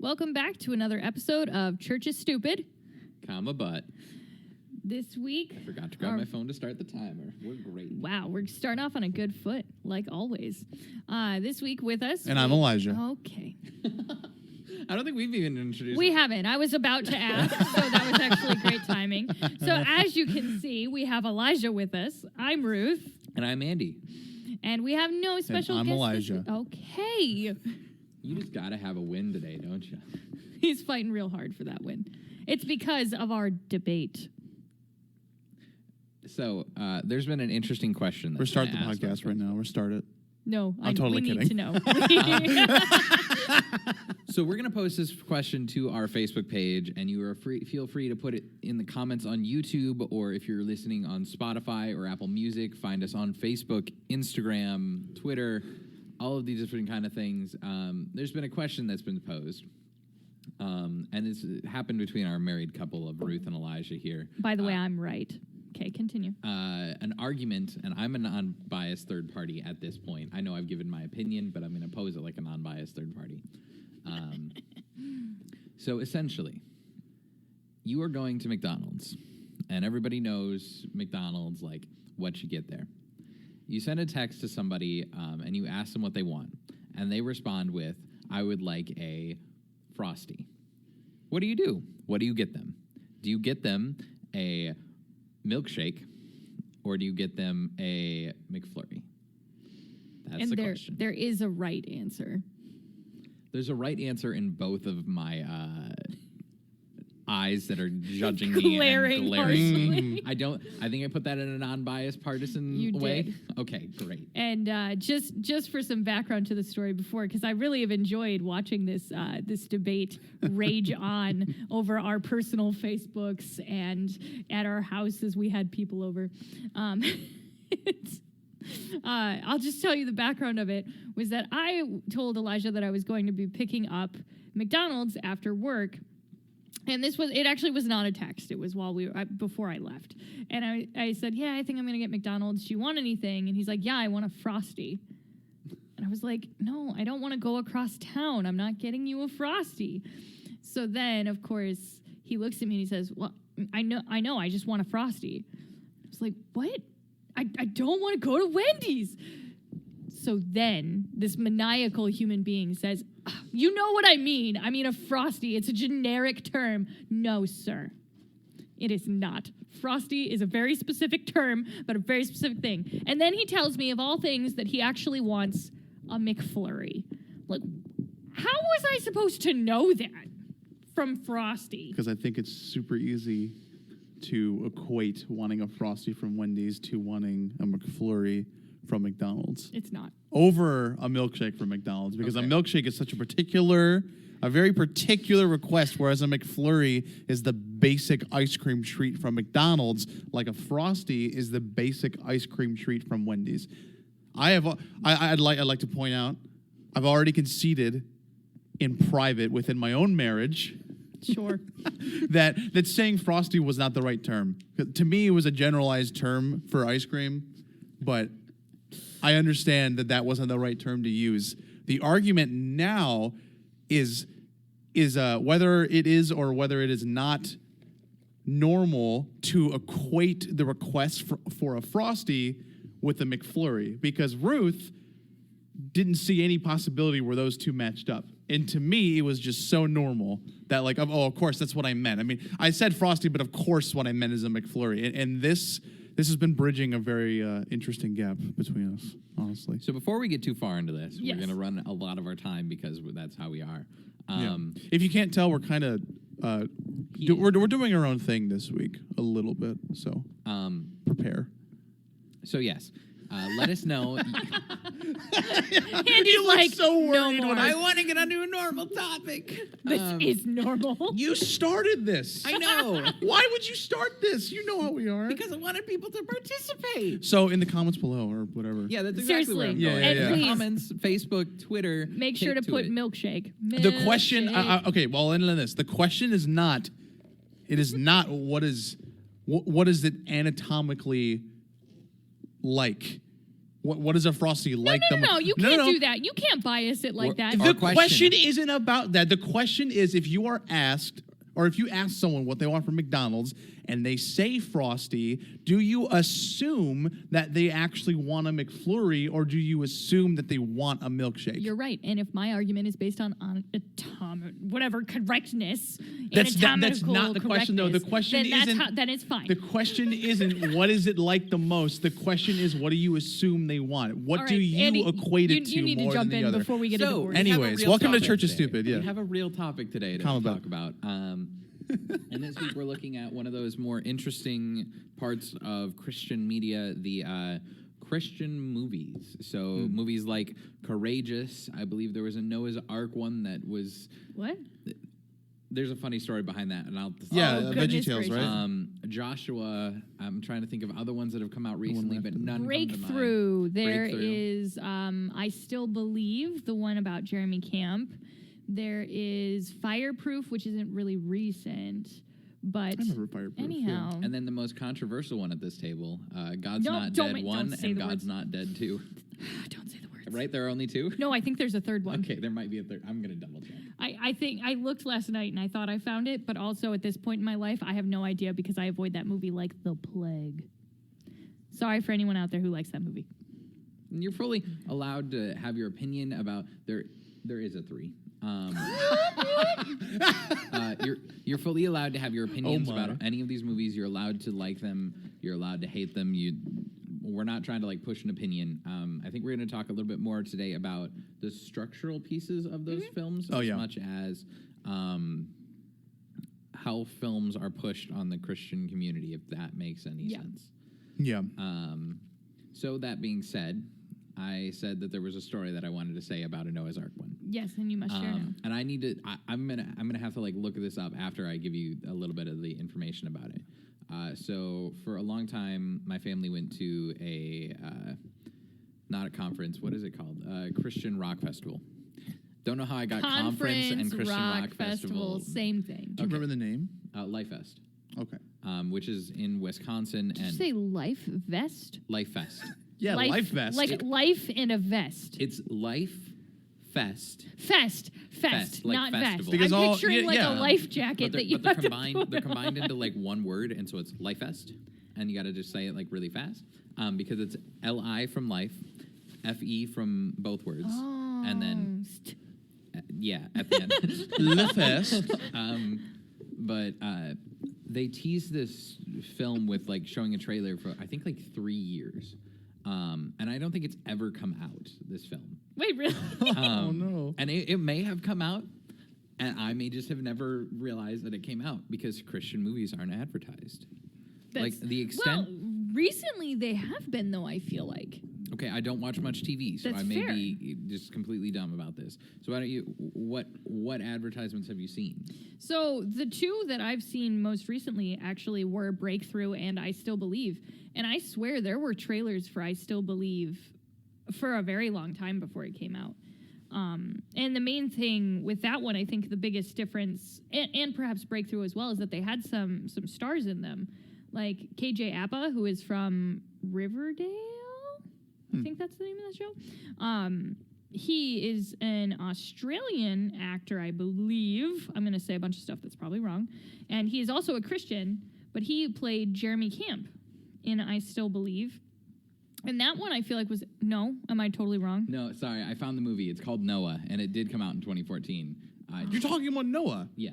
Welcome back to another episode of Church is Stupid. Comma but. This week... I forgot to grab my phone to start the timer. We're great. Wow, we're starting off on a good foot, like always. This week with us... And I'm Elijah. Okay. I don't think we've even introduced... We haven't. I was about to ask, so that was actually great timing. So as you can see, we have Elijah with us. I'm Ruth. And I'm Andy. And we have no special I'm guest. Elijah. Okay. You just got to have a win today, don't you? He's fighting real hard for that win. It's because of our debate. So, there's been an interesting question. We're starting the podcast right now. We're started. No, I'm totally we kidding. need to know. So we're going to post this question to our Facebook page, and you are feel free to put it in the comments on YouTube, or if you're listening on Spotify or Apple Music, find us on Facebook, Instagram, Twitter, all of these different kind of things. There's been a question that's been posed, and it's happened between our married couple of Ruth and Elijah here. By the way, I'm right. Okay, continue. An argument, and I'm a non-biased third party at this point. I know I've given my opinion, but I'm going to pose it like a non-biased third party. So essentially, you are going to McDonald's, and everybody knows McDonald's, like, what you get there. You send a text to somebody, and you ask them what they want, and they respond with, I would like a Frosty. What do? What do you get them? Do you get them a milkshake, or do you get them a McFlurry? That's the question. There is a right answer. There's a right answer in both of my eyes that are judging me and glaring. I think I put that in a non-biased partisan way. Did. Okay, great. And just for some background to the story before, because I really have enjoyed watching this this debate rage on over our personal Facebooks and at our house as we had people over. I'll just tell you the background of it was that I told Elijah that I was going to be picking up McDonald's after work. And it actually was not a text. It was before I left. And I said, yeah, I think I'm going to get McDonald's. Do you want anything? And he's like, yeah, I want a Frosty. And I was like, no, I don't want to go across town. I'm not getting you a Frosty. So then, of course, he looks at me and he says, well, I know, I just want a Frosty. I was like, what? I don't want to go to Wendy's. So then this maniacal human being says, you know what I mean. I mean a Frosty. It's a generic term. No, sir. It is not. Frosty is a very specific term, but a very specific thing. And then he tells me, of all things, that he actually wants a McFlurry. Like, how was I supposed to know that from Frosty? Because I think it's super easy to equate wanting a Frosty from Wendy's to wanting a McFlurry from McDonald's. It's not. Over a milkshake from McDonald's, because a milkshake is such a very particular request, whereas a McFlurry is the basic ice cream treat from McDonald's, like a Frosty is the basic ice cream treat from Wendy's. I'd like to point out, I've already conceded in private within my own marriage Sure. that saying Frosty was not the right term. To me, it was a generalized term for ice cream, but I understand that wasn't the right term to use. The argument now is whether it is or whether it is not normal to equate the request for a Frosty with a McFlurry, because Ruth didn't see any possibility where those two matched up. And to me, it was just so normal that, like, of course, that's what I meant. I mean, I said Frosty, but of course what I meant is a McFlurry. And this has been bridging a very interesting gap between us, honestly. So before we get too far into this, Yes. we're going to run a lot of our time because that's how we are. If you can't tell, we're kind of we're doing our own thing this week a little bit. So prepare. So yes, let us know. Andy's like, so worried no more. when I want to get onto a normal topic. This is normal. You started this. I know. Why would you start this? You know how we are. Because I wanted people to participate. So in the comments below or whatever. Yeah, that's exactly where I'm Seriously. going. Yeah, And please, Comments, Facebook, Twitter. make sure to take put it. milkshake. The question, Milkshake. okay, well, I'll end on this. The question is not, what is it anatomically like? What is a Frosty like? No, you can't do that. You can't bias it like that. Our The question isn't about that. The question is if you are asked, or if you ask someone what they want from McDonald's and they say Frosty, do you assume that they actually want a McFlurry, or do you assume that they want a milkshake? You're right. And if my argument is based on correctness, That's anatomical not the question, though. The question then it's fine. The question isn't what is it like the most. The question is what do you assume they want? What All do right, you Andy, equate it you to need more to jump than the in other? before we get into So, the we have a Anyways, real welcome to topic Church is today. Stupid, yeah. We have a real topic today to Calm talk about. about. And this week we're looking at one of those more interesting parts of Christian media, the Christian movies. So movies like Courageous. I believe there was a Noah's Ark one that was. What? There's a funny story behind that, and I'll. goodness Veggie Tales, gracious. right? Joshua. I'm trying to think of other ones that have come out recently, but none. Breakthrough. Come to mind. There Breakthrough. is I Still Believe, the one about Jeremy Camp. There is Fireproof, which isn't really recent, but I remember Fireproof. anyhow. And then the most controversial one at this table, God's No, Not don't Dead ma- 1 don't say and the God's words. Not Dead 2. Don't say the words. Right? There are only 2? No, I think there's a third one. Okay, there might be a third. I'm going to double check. I think I looked last night and I thought I found it, but also at this point in my life, I have no idea because I avoid that movie like the plague. Sorry for anyone out there who likes that movie. And you're fully allowed to have your opinion about there is a 3. You're fully allowed to have your opinions about any of these movies. You're allowed to like them. You're allowed to hate them. We're not trying to like push an opinion. I think we're going to talk a little bit more today about the structural pieces of those films, as much as how films are pushed on the Christian community, if that makes any sense. Yeah. So that being said, I said that there was a story that I wanted to say about a Noah's Ark one. Yes, and you must share now. And I need to. I'm gonna have to like look this up after I give you a little bit of the information about it. So for a long time, my family went to a not a conference. What is it called? Christian rock festival. Don't know how I got conference and Christian rock festival. Same thing. Do you remember the name? Life Fest. Okay. Which is in Wisconsin. Did you and say Life Vest? Life Fest. Yeah, Life Vest. Like life in a vest. It's Life Fest. Fest, like not festival. vest. Because I'm all- picturing like yeah. a life jacket that you they're have combined. to put They're combined on. into like one word, and so it's Life Fest, and you got to just say it like really fast, because it's L-I from life, F-E from both words, and then at the end. Le Fest. But they teased this film with like showing a trailer for I think like 3 years, and I don't think it's ever come out. This film. Wait, really? Oh no. And it may have come out, and I may just have never realized that it came out because Christian movies aren't advertised. Like the extent. Well, recently they have been, though, I feel like. Okay, I don't watch much TV, so That's I may fair. be just completely dumb about this. So why don't you? What advertisements have you seen? So the two that I've seen most recently actually were Breakthrough and I Still Believe. And I swear there were trailers for I Still Believe for a very long time before it came out. And the main thing with that one, I think the biggest difference, and perhaps Breakthrough as well, is that they had some stars in them. Like KJ Apa, who is from Riverdale. I think that's the name of the show. He is an Australian actor, I believe. I'm going to say a bunch of stuff that's probably wrong. And he is also a Christian, but he played Jeremy Camp in I Still Believe. And that one I feel like was, no, am I totally wrong? No, sorry, I found the movie. It's called Noah, and it did come out in 2014. You're talking about Noah. Yeah.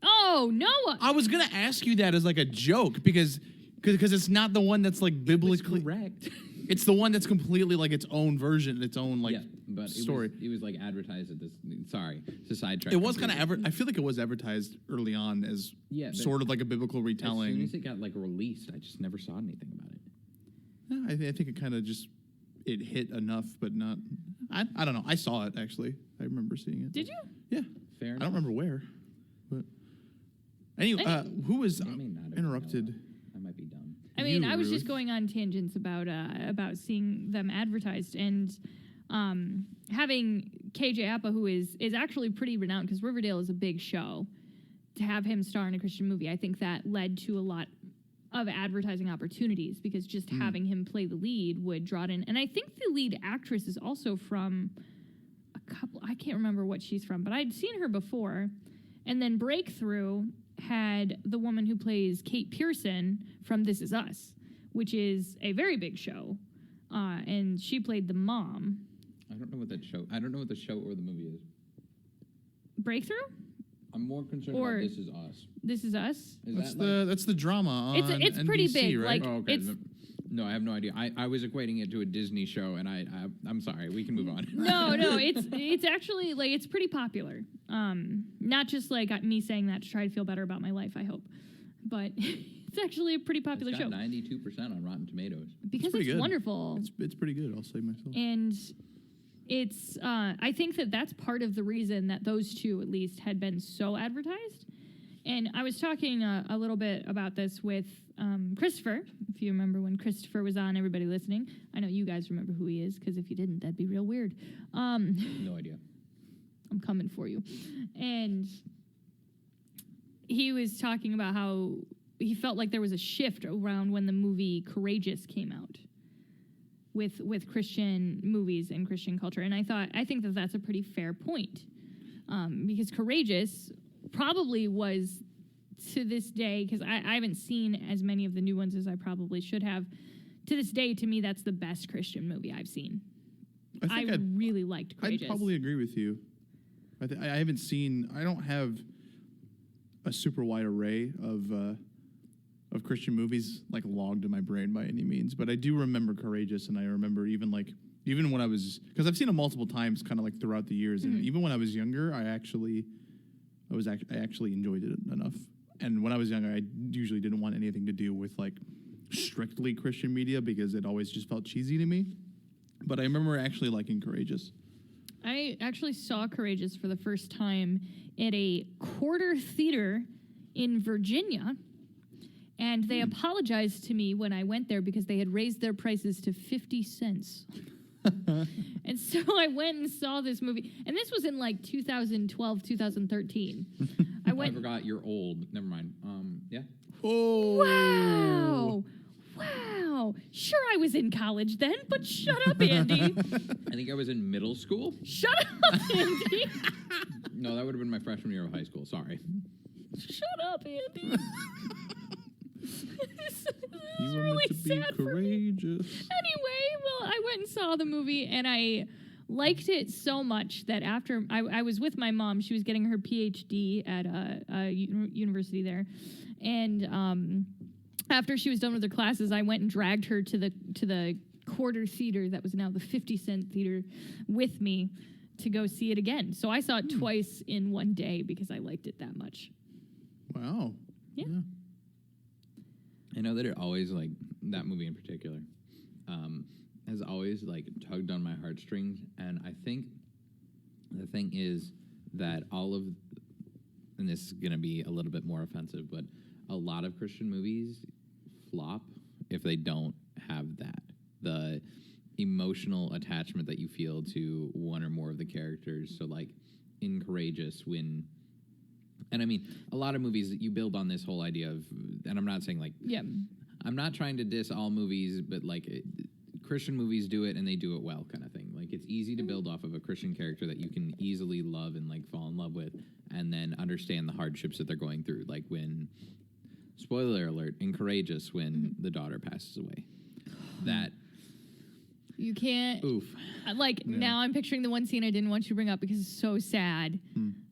Oh, Noah. I was gonna ask you that as like a joke because it's not the one that's like biblically correct. It's the one that's completely like its own version, its own like but story. It was like advertised at this. Sorry, it's a sidetrack. It was kind of I feel like it was advertised early on as but sort of like a biblical As retelling. soon as it got like released, I just never saw anything about it. I think it kind of just it hit enough, but not. I don't know. I saw it actually. I remember seeing it. Did you? Yeah. Fair I enough. don't remember where, but anyway, who was I may not have interrupted? known. I might be dumb. I mean, You, I was just Ruth. going on tangents about seeing them advertised and having KJ Apa, who is actually pretty renowned because Riverdale is a big show. To have him star in a Christian movie, I think that led to a lot of advertising opportunities, because just having him play the lead would draw it in. And I think the lead actress is also from I can't remember what she's from, but I'd seen her before. And then Breakthrough had the woman who plays Kate Pearson from This Is Us, which is a very big show. And she played the mom. I don't know what the show or the movie is. Breakthrough? I'm more concerned Or about This Is Us. This Is Us? That's the drama on It's NBC, pretty big. right? Like, Oh, okay. it's No, I have no idea. I was equating it to a Disney show, and I'm sorry. We can move on. no, it's actually like it's pretty popular. Not just like me saying that to try to feel better about my life, I hope, but it's actually a pretty popular It's show got 92% on Rotten Tomatoes. because pretty it's good. wonderful. It's pretty good. I'll say myself. And it's I think that's part of the reason that those two at least had been so advertised. And I was talking a little bit about this with Christopher, if you remember when Christopher was on, everybody listening. I know you guys remember who he is, because if you didn't, that'd be real weird. No idea. I'm coming for you. And he was talking about how he felt like there was a shift around when the movie Courageous came out with Christian movies and Christian culture. And I think that that's a pretty fair point, because Courageous probably was, to this day, because I haven't seen as many of the new ones as I probably should have. To this day, to me, that's the best Christian movie I've seen. I really liked Courageous. I'd probably agree with you. I haven't seen. I don't have a super wide array of Christian movies like logged in my brain by any means, but I do remember Courageous, and I remember even when I was, because I've seen it multiple times, kind of like throughout the years, and even when I was younger, I actually enjoyed it enough. And when I was younger, I usually didn't want anything to do with like strictly Christian media because it always just felt cheesy to me. But I remember actually liking Courageous. I actually saw Courageous for the first time at a quarter theater in Virginia, and they apologized to me when I went there because they had raised their prices to 50 cents. And so I went and saw this movie, and this was in like 2012, 2013. I forgot you're old. Never mind. Yeah. Oh. Wow. Sure, I was in college then, but shut up, Andy. I think I was in middle school. Shut up, Andy. No, that would have been my freshman year of high school. Sorry. Shut up, Andy. This You is were really meant to be sad for me. courageous. Anyway, well, I went and saw the movie, and I liked it so much that after I was with my mom, she was getting her PhD at a university there, and after she was done with her classes, I went and dragged her to the quarter theater that was now the 50-cent theater with me to go see it again. So I saw it twice in one day because I liked it that much. Wow. Yeah. I know that it always, like, that movie in particular, has always, like, tugged on my heartstrings. And I think the thing is that and this is going to be a little bit more offensive, but a lot of Christian movies flop if they don't have that. The emotional attachment that you feel to one or more of the characters. So, like, in Courageous, and I mean, a lot of movies that you build on this whole idea of, and I'm not saying like, Yeah. I'm not trying to diss all movies, but like Christian movies do it and they do it well, kind of thing. Like it's easy to build off of a Christian character that you can easily love and like fall in love with, and then understand the hardships that they're going through. Like when, spoiler alert, in Courageous, when the daughter passes away, that. You can't. Oof. Now I'm picturing the one scene I didn't want you to bring up because it's so sad.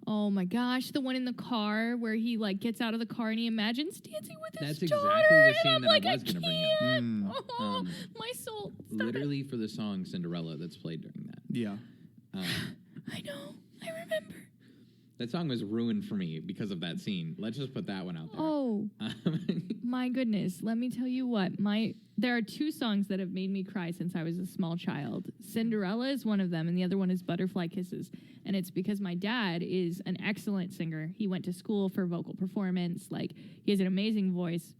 Oh my gosh, the one in the car where he like gets out of the car and he imagines dancing with his That's daughter. exactly the And scene I'm that I like, was gonna bring up. can't. Oh, my soul. Stop it. Literally for the song Cinderella that's played during that. Yeah. I know. I remember. That song was ruined for me because of that scene. Let's just put that one out there. Oh, my goodness. Let me tell you what. There are two songs that have made me cry since I was a small child. Cinderella is one of them, and the other one is Butterfly Kisses. And it's because my dad is an excellent singer. He went to school for vocal performance. Like, he has an amazing voice.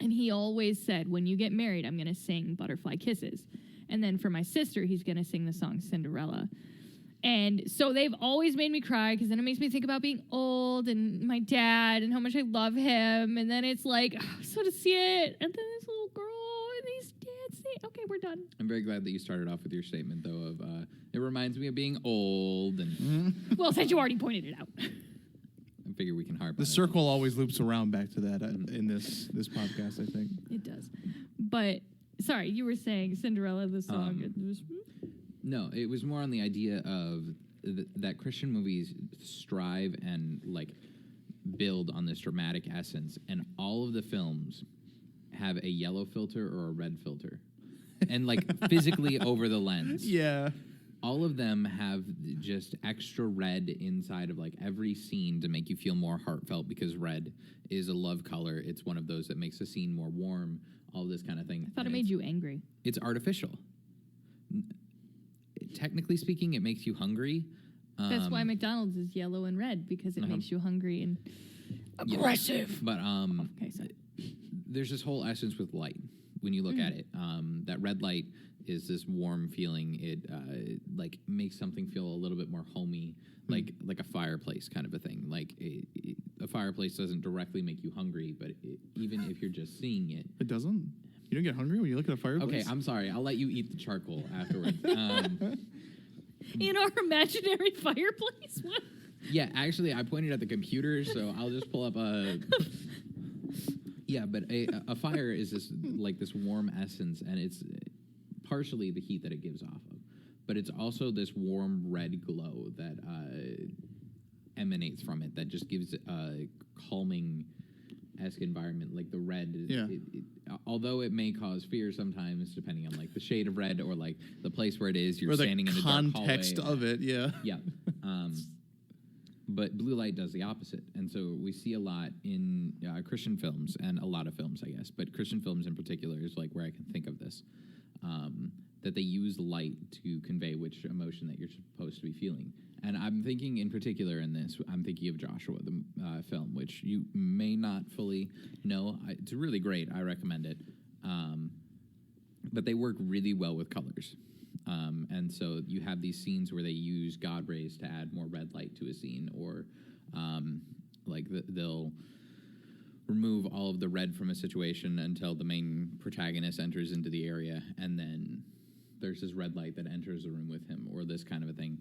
And he always said, when you get married, I'm going to sing Butterfly Kisses. And then for my sister, he's going to sing the song Cinderella. And so they've always made me cry because then it makes me think about being old and my dad and how much I love him. And then it's like, so to see it, and then this little girl and these dads. Okay, we're done. I'm very glad that you started off with your statement, though, of it reminds me of being old. And Well, since you already pointed it out. I figure we can harp on The it. circle always loops around back to that in this podcast, I think. It does. But, sorry, you were saying Cinderella, the song. It was- No, it was more on the idea of that Christian movies strive and like build on this dramatic essence, and all of the films have a yellow filter or a red filter, and like physically over the lens. Yeah. All of them have just extra red inside of like every scene to make you feel more heartfelt, because red is a love color. It's one of those that makes a scene more warm, all this kind of thing. I thought it made you angry. It's artificial. Technically speaking, it makes you hungry. That's why McDonald's is yellow and red, because it makes you hungry and aggressive. But Okay, sorry. there's this whole essence with light when you look at it. That red light is this warm feeling. It like makes something feel a little bit more homey, like a fireplace kind of a thing. Like a fireplace doesn't directly make you hungry, but even if you're just seeing it. It doesn't? You don't get hungry when you look at a fireplace? Okay, I'm sorry. I'll let you eat the charcoal afterwards. In our imaginary fireplace? What? Yeah, actually, I pointed at the computer, so I'll just pull up a. Yeah, but a fire is this warm essence, and it's partially the heat that it gives off of, but it's also this warm red glow that emanates from it that just gives a calming-esque environment. Like the red, although it may cause fear sometimes, depending on like the shade of red or like the place where it is, you're or the standing in a dark hallway. context of it, yeah. Yeah. But blue light does the opposite. And so we see a lot in Christian films, and a lot of films, I guess, but Christian films in particular is like where I can think of this, that they use light to convey which emotion that you're supposed to be feeling. And I'm thinking in particular in this, I'm thinking of Joshua, the film, which you may not fully know. It's really great. I recommend it. But they work really well with colors. And so you have these scenes where they use God rays to add more red light to a scene, or they'll remove all of the red from a situation until the main protagonist enters into the area, and then there's this red light that enters the room with him, or this kind of a thing.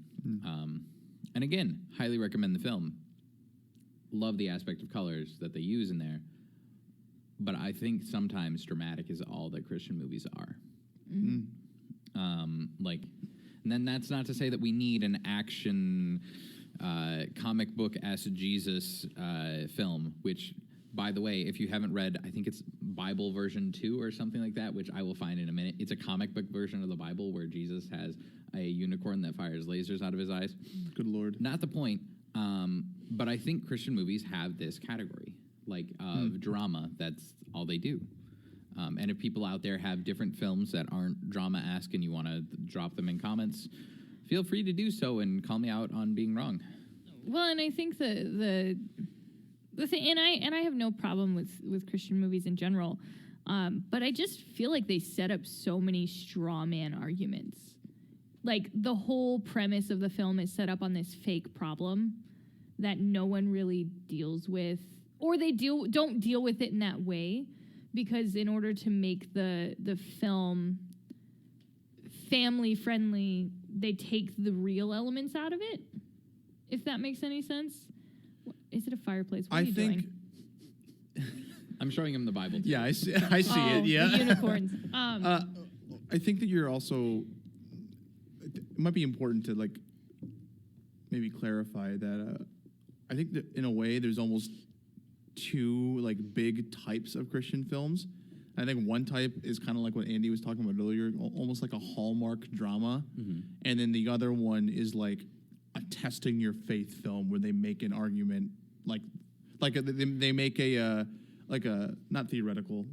And again, highly recommend the film. Love the aspect of colors that they use in there, but I think sometimes dramatic is all that Christian movies are. And then that's not to say that we need an action comic book as Jesus film, which, by the way, if you haven't read, I think it's Bible version 2 or something like that, which I will find in a minute. It's a comic book version of the Bible where Jesus has a unicorn that fires lasers out of his eyes. Good Lord. Not the point, but I think Christian movies have this category, of drama. That's all they do. And if people out there have different films that aren't drama-esque and you want to drop them in comments, feel free to do so and call me out on being wrong. Well, and I think the thing, and I have no problem with Christian movies in general, but I just feel like they set up so many straw man arguments. Like the whole premise of the film is set up on this fake problem that no one really deals with, or they don't deal with it in that way. Because in order to make the film family friendly, they take the real elements out of it. If that makes any sense. Is it a fireplace? What are you doing? I'm showing him the Bible. Yeah, I see it. Yeah, the unicorns. I think that you're also. It might be important to maybe clarify that. I think that in a way, there's almost two big types of Christian films. I think one type is kind of like what Andy was talking about earlier, almost like a Hallmark drama, and then the other one is like a testing your faith film where they make an argument, they make a not theoretical,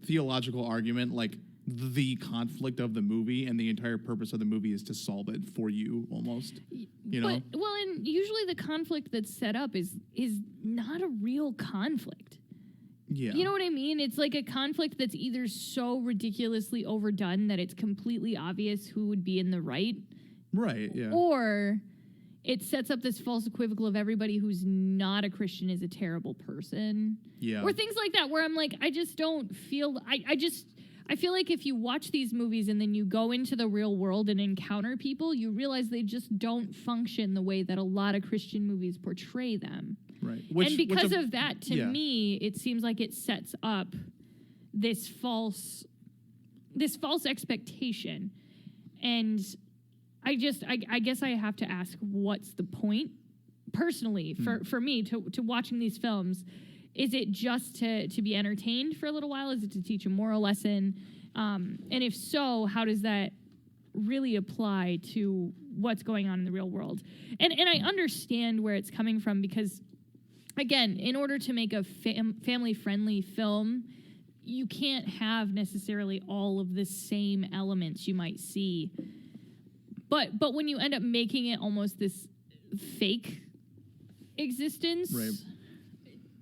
theological argument, like the conflict of the movie, and the entire purpose of the movie is to solve it for you, almost. You know? Well, and usually the conflict that's set up is not a real conflict. Yeah. You know what I mean? It's like a conflict that's either so ridiculously overdone that it's completely obvious who would be in the right, Right, yeah. Or it sets up this false equivocal of everybody who's not a Christian is a terrible person. Yeah. Or things like that where I'm like, I just don't feel, I feel like if you watch these movies and then you go into the real world and encounter people, you realize they just don't function the way that a lot of Christian movies portray them. Right. And because of that, to me, it seems like it sets up this false expectation. And I guess I have to ask, what's the point personally for me to watching these films? Is it just to be entertained for a little while? Is it to teach a moral lesson? And if so, how does that really apply to what's going on in the real world? And I understand where it's coming from because, again, in order to make a family-friendly film, you can't have necessarily all of the same elements you might see. But when you end up making it almost this fake existence, right.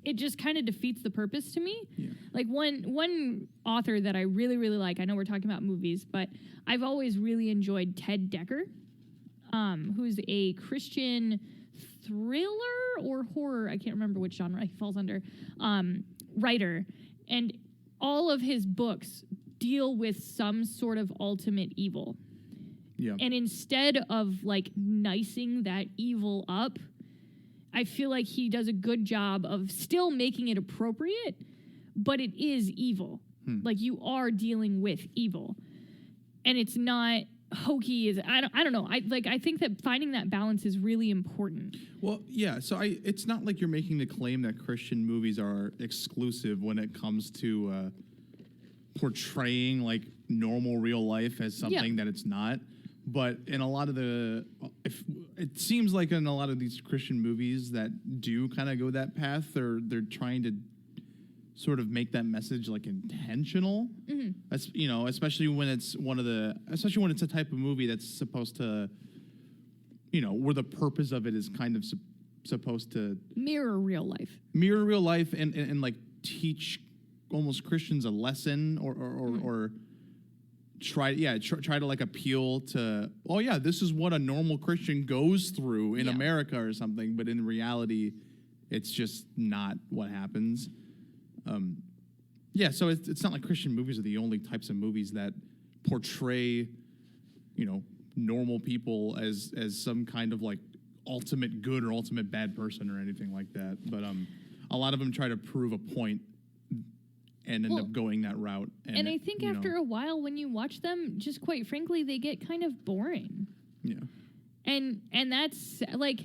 It just kind of defeats the purpose to me. Yeah. Like one author that I really, really like, I know we're talking about movies, but I've always really enjoyed Ted Dekker, who's a Christian thriller or horror, I can't remember which genre he falls under, writer. And all of his books deal with some sort of ultimate evil. Yeah. And instead of like nicing that evil up, I feel like he does a good job of still making it appropriate, but it is evil. Like you are dealing with evil. And it's not hokey. I don't know. I think that finding that balance is really important. Well, yeah, so it's not like you're making the claim that Christian movies are exclusive when it comes to portraying like normal real life as something that it's not. But in a lot of it seems like in a lot of these Christian movies that do kind of go that path, they're trying to sort of make that message like intentional. As, you know, especially when it's a type of movie that's supposed to, you know, where the purpose of it is kind of supposed to mirror real life and like teach almost Christians a lesson or try to like appeal to, oh yeah, this is what a normal Christian goes through in America or something, but in reality it's just not what happens. So it's not like Christian movies are the only types of movies that portray, you know, normal people as some kind of like ultimate good or ultimate bad person or anything like that. But a lot of them try to prove a point and end up going that route. And I think after a while, when you watch them, just quite frankly, they get kind of boring. Yeah. And that's like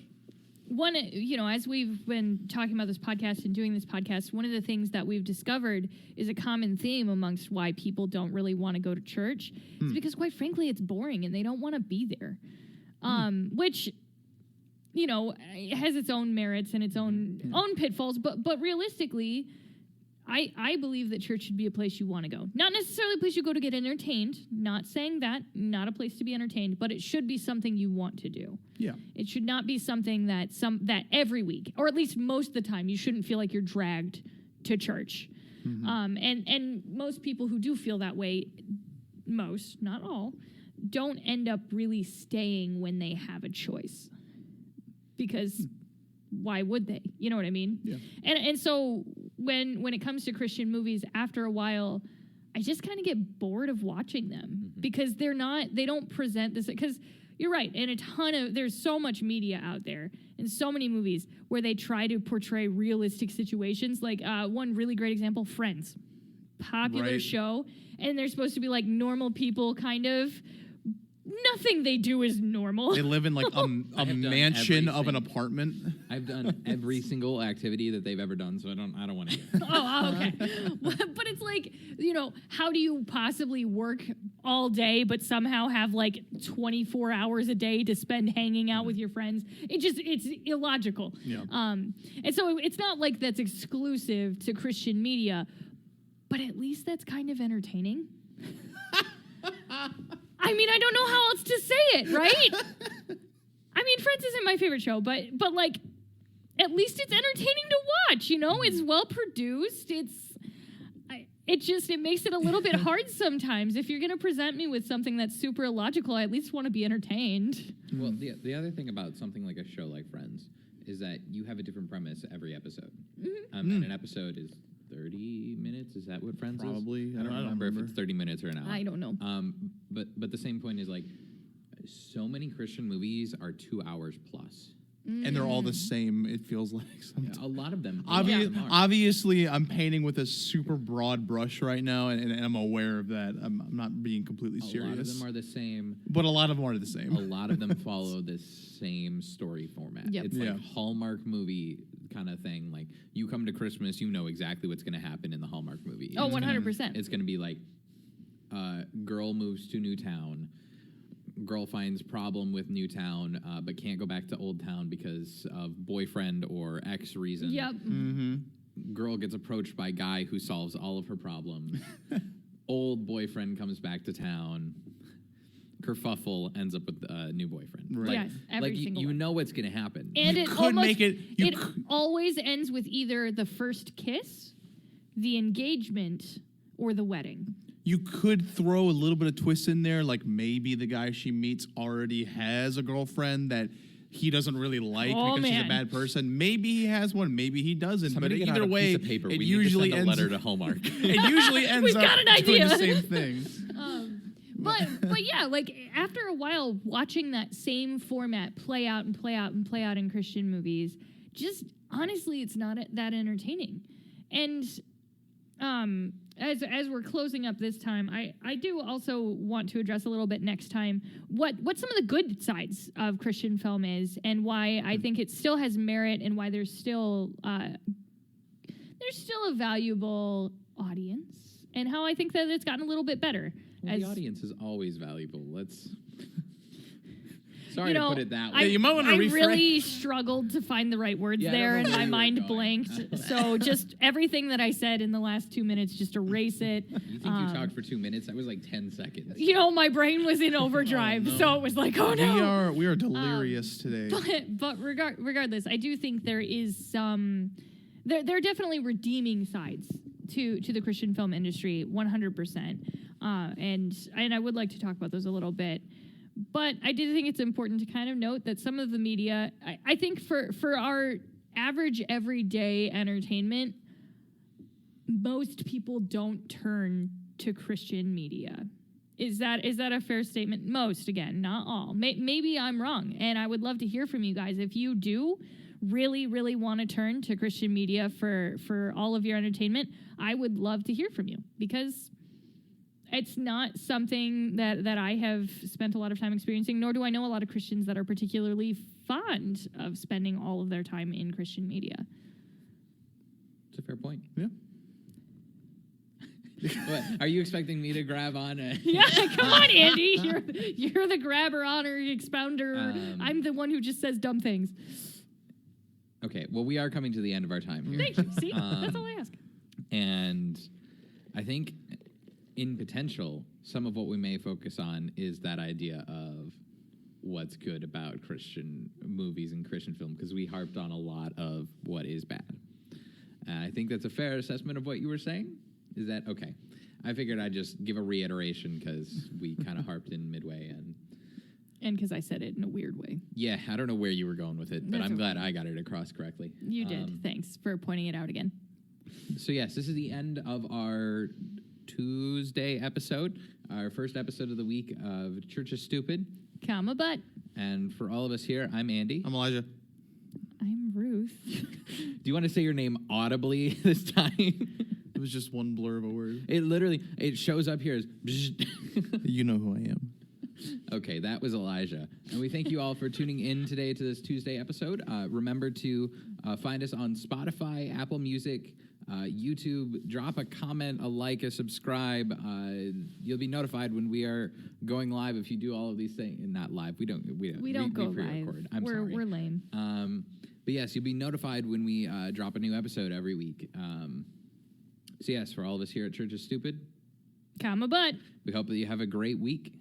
one, you know, as we've been talking about this podcast and doing this podcast, one of the things that we've discovered is a common theme amongst why people don't really want to go to church is because quite frankly, it's boring and they don't want to be there. Which, you know, has its own merits and its own pitfalls, but realistically, I believe that church should be a place you want to go. Not necessarily a place you go to get entertained. Not saying that. Not a place to be entertained. But it should be something you want to do. Yeah. It should not be something that every week, or at least most of the time, you shouldn't feel like you're dragged to church. And most people who do feel that way, most, not all, don't end up really staying when they have a choice. Because why would they? You know what I mean? Yeah. And so when it comes to Christian movies, after a while, I just kind of get bored of watching them because they don't present this, because you're right, and there's so much media out there and so many movies where they try to portray realistic situations. Like one really great example, Friends. Popular show, and they're supposed to be like normal people, kind of. Nothing they do is normal. They live in like a mansion of an apartment. I've done every single activity that they've ever done, so I don't want to hear. Okay. But it's like, you know, how do you possibly work all day but somehow have like 24 hours a day to spend hanging out with your friends? It's illogical. Yeah. And so it's not like that's exclusive to Christian media, but at least that's kind of entertaining. I mean, I don't know how else to say it, right? I mean, Friends isn't my favorite show, but like, at least it's entertaining to watch, you know? It's well produced. it makes it a little bit hard sometimes. If you're going to present me with something that's super illogical, I at least want to be entertained. Well, the other thing about something like a show like Friends is that you have a different premise every episode. And an episode is 30 minutes. Is that what Friends Probably. is? I don't remember if it's 30 minutes or an hour. I don't know. But the same point is like, so many Christian movies are 2 hours plus. And they're all the same, it feels like sometimes. A lot of them. Obviously, I'm painting with a super broad brush right now, and I'm aware of that. I'm not being completely serious. A lot of them are the same. But a lot of them are the same. A lot of them follow this same story format. Yep. It's like Hallmark movie kind of thing. Like, you come to Christmas, you know exactly what's going to happen in the Hallmark movie. Oh, 100%. It's going to be like, girl moves to new town. Girl finds problem with new town, but can't go back to old town because of boyfriend or ex reason. Yep. Girl gets approached by guy who solves all of her problems. Old boyfriend comes back to town. Kerfuffle ends up with a new boyfriend. Right. Yes, every single you one. know what's going to happen. And You it could almost, make it- you it could- always ends with either the first kiss, the engagement, or the wedding. You could throw a little bit of twist in there, like maybe the guy she meets already has a girlfriend that he doesn't really like because she's a man. bad person. Maybe he has one, maybe he doesn't. Somebody but get out either a way, piece of paper. it We usually need to send ends a letter to Hallmark. it usually ends We've up got an doing the idea. same things. But yeah, like after a while, watching that same format play out and play out and play out in Christian movies, just honestly, it's not that entertaining. And as we're closing up this time, I do also want to address a little bit next time what some of the good sides of Christian film is, and why I think it still has merit, and why there's still a valuable audience, and how I think that it's gotten a little bit better. Well, the audience is always valuable. Let's. Sorry You know, to put it that way. I, you might wanna I rephrase. really struggled to find the right words Yeah, I don't there, know and where my you were mind going. blanked. So just everything that I said in the last 2 minutes, just erase it. You think you talked for 2 minutes? That was like 10 seconds. You know, my brain was in overdrive, so it was like, oh no. We are delirious today. But regardless, I do think there is some. There are definitely redeeming sides to the Christian film industry, 100%. And I would like to talk about those a little bit. But I do think it's important to kind of note that some of the media, I think for our average everyday entertainment, most people don't turn to Christian media. Is that a fair statement? Most, again, not all. Maybe I'm wrong, and I would love to hear from you guys. If you do really, really want to turn to Christian media for all of your entertainment, I would love to hear from you, because it's not something that I have spent a lot of time experiencing, nor do I know a lot of Christians that are particularly fond of spending all of their time in Christian media. It's a fair point. Yeah. What, are you expecting me to grab on? Yeah, come on, Andy. You're the grabber, honor, expounder. I'm the one who just says dumb things. Okay, well, we are coming to the end of our time here. Thank you. See, that's all I ask. And I think in potential, some of what we may focus on is that idea of what's good about Christian movies and Christian film, because we harped on a lot of what is bad. And I think that's a fair assessment of what you were saying. Is that okay? I figured I'd just give a reiteration because we kind of harped in midway, And because I said it in a weird way. yeah, I don't know where you were going with it, but That's I'm okay. glad I got it across correctly. You did. Thanks for pointing it out again. So yes, this is the end of our Tuesday episode, our first episode of the week of Church is Stupid. Comma, but And for all of us here, I'm Andy. I'm Elijah. I'm Ruth. Do you want to say your name audibly this time? It was just one blur of a word. It shows up here as You know who I am. Okay, that was Elijah. And we thank you all for tuning in today to this Tuesday episode. Remember to find us on Spotify, Apple Music, YouTube. Drop a comment, a like, a subscribe. You'll be notified when we are going live if you do all of these things. Not live. We don't Go live. pre-record. I'm sorry. We're lame. But yes, you'll be notified when we drop a new episode every week. So yes, for all of us here at Church is Stupid, Comma, but we hope that you have a great week.